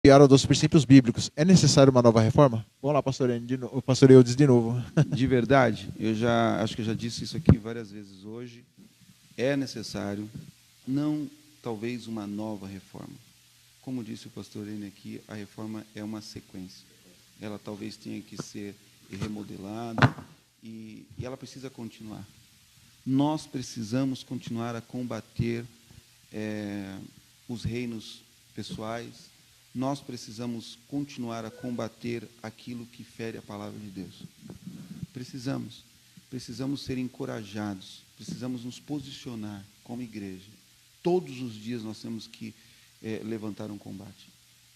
desviaram dos princípios bíblicos. É necessário uma nova reforma? Vamos lá, pastor Eudes, de novo. De verdade, acho que eu já disse isso aqui várias vezes hoje. É necessário, não talvez uma nova reforma. Como disse o pastor Enio aqui, a reforma é uma sequência. Ela talvez tenha que ser remodelada e ela precisa continuar. Nós precisamos continuar a combater os reinos pessoais. Nós precisamos continuar a combater aquilo que fere a palavra de Deus. Precisamos ser encorajados, precisamos nos posicionar como igreja. Todos os dias nós temos que levantar um combate.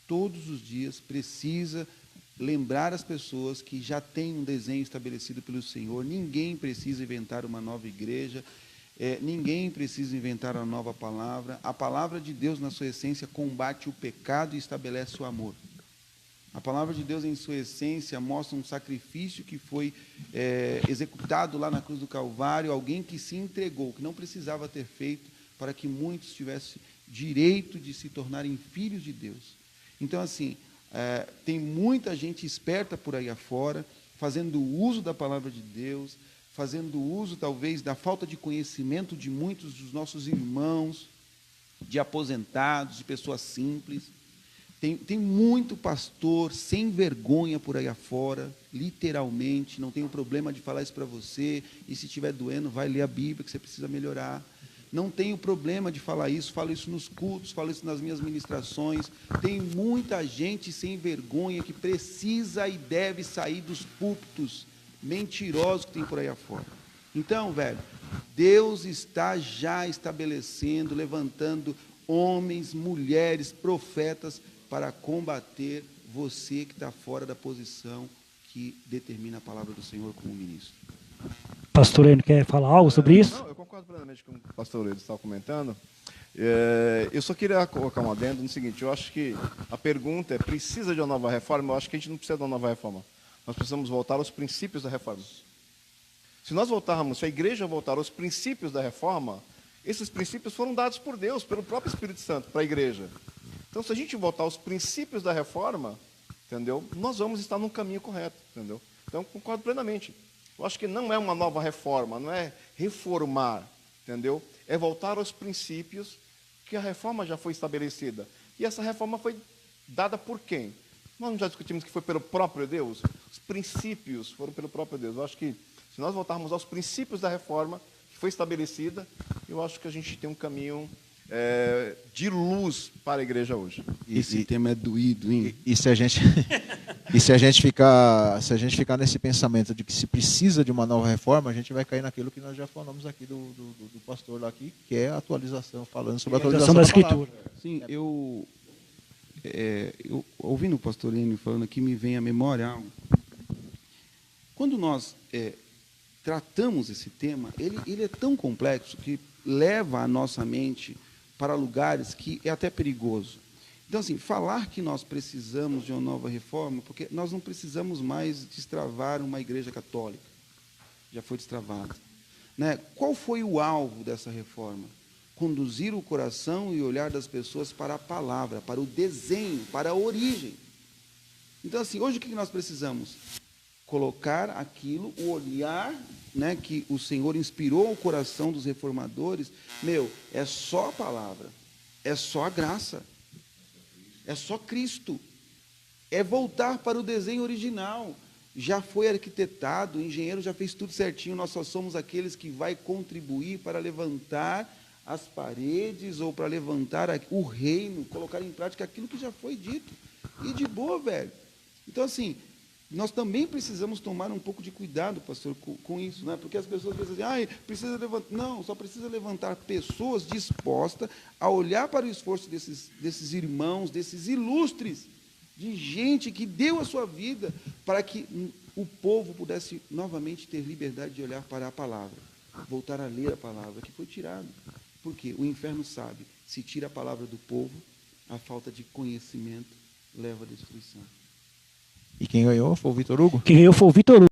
Todos os dias precisa lembrar as pessoas que já tem um desenho estabelecido pelo Senhor. Ninguém precisa inventar uma nova igreja, ninguém precisa inventar uma nova palavra. A palavra de Deus, na sua essência, combate o pecado e estabelece o amor. A palavra de Deus, em sua essência, mostra um sacrifício que foi executado lá na cruz do Calvário, alguém que se entregou, que não precisava ter feito, para que muitos tivessem direito de se tornarem filhos de Deus. Então, assim, tem muita gente esperta por aí afora, fazendo uso da palavra de Deus, fazendo uso, talvez, da falta de conhecimento de muitos dos nossos irmãos, de aposentados, de pessoas simples. Tem muito pastor sem vergonha por aí afora, literalmente, não tenho problema de falar isso para você, e se estiver doendo, vai ler a Bíblia, que você precisa melhorar. Não tenho problema de falar isso, falo isso nos cultos, falo isso nas minhas ministrações. Tem muita gente sem vergonha que precisa e deve sair dos púlpitos mentirosos que tem por aí afora. Então, velho, Deus está já estabelecendo, levantando homens, mulheres, profetas, para combater você que está fora da posição que determina a palavra do Senhor como ministro. Pastor Enio, quer falar algo sobre isso? Não, eu concordo plenamente com o pastor Eudes estava comentando. Eu só queria colocar um adendo no seguinte: eu acho que a pergunta é: precisa de uma nova reforma? Eu acho que a gente não precisa de uma nova reforma. Nós precisamos voltar aos princípios da reforma. Se nós voltarmos, se a igreja voltar aos princípios da reforma, esses princípios foram dados por Deus, pelo próprio Espírito Santo, para a igreja. Então, se a gente voltar aos princípios da reforma, entendeu? Nós vamos estar no caminho correto, entendeu? Então, concordo plenamente. Eu acho que não é uma nova reforma, não é reformar, entendeu? É voltar aos princípios que a reforma já foi estabelecida. E essa reforma foi dada por quem? Nós já discutimos que foi pelo próprio Deus? Os princípios foram pelo próprio Deus. Eu acho que, se nós voltarmos aos princípios da reforma que foi estabelecida, eu acho que a gente tem um caminho de luz para a igreja hoje. Esse tema é doído, hein? E se a gente ficar nesse pensamento de que se precisa de uma nova reforma, a gente vai cair naquilo que nós já falamos aqui do pastor lá aqui, que é a atualização, falando sobre a atualização da da Escritura. Sim, eu ouvindo o pastor Enio falando aqui, me vem à memória algo. Quando nós tratamos esse tema, ele é tão complexo que leva a nossa mente para lugares que é até perigoso. Então, assim, falar que nós precisamos de uma nova reforma, porque nós não precisamos mais destravar uma igreja católica. Já foi destravada. Né? Qual foi o alvo dessa reforma? Conduzir o coração e o olhar das pessoas para a palavra, para o desenho, para a origem. Então, assim, hoje o que nós precisamos? Colocar aquilo, o olhar, né, que o Senhor inspirou o coração dos reformadores. É só a palavra, é só a graça, é só Cristo, é voltar para o desenho original. Já foi arquitetado, o engenheiro já fez tudo certinho, nós só somos aqueles que vai contribuir para levantar as paredes ou para levantar o reino, colocar em prática aquilo que já foi dito. E de boa, velho. Então, assim, nós também precisamos tomar um pouco de cuidado, pastor, com isso, né? Porque as pessoas pensam assim, precisa levantar. Não, só precisa levantar pessoas dispostas a olhar para o esforço desses irmãos, desses ilustres, de gente que deu a sua vida para que o povo pudesse novamente ter liberdade de olhar para a palavra, voltar a ler a palavra que foi tirada. Porque o inferno sabe, se tira a palavra do povo, a falta de conhecimento leva à destruição. E quem ganhou foi o Vitor Hugo? Quem ganhou foi o Vitor Hugo.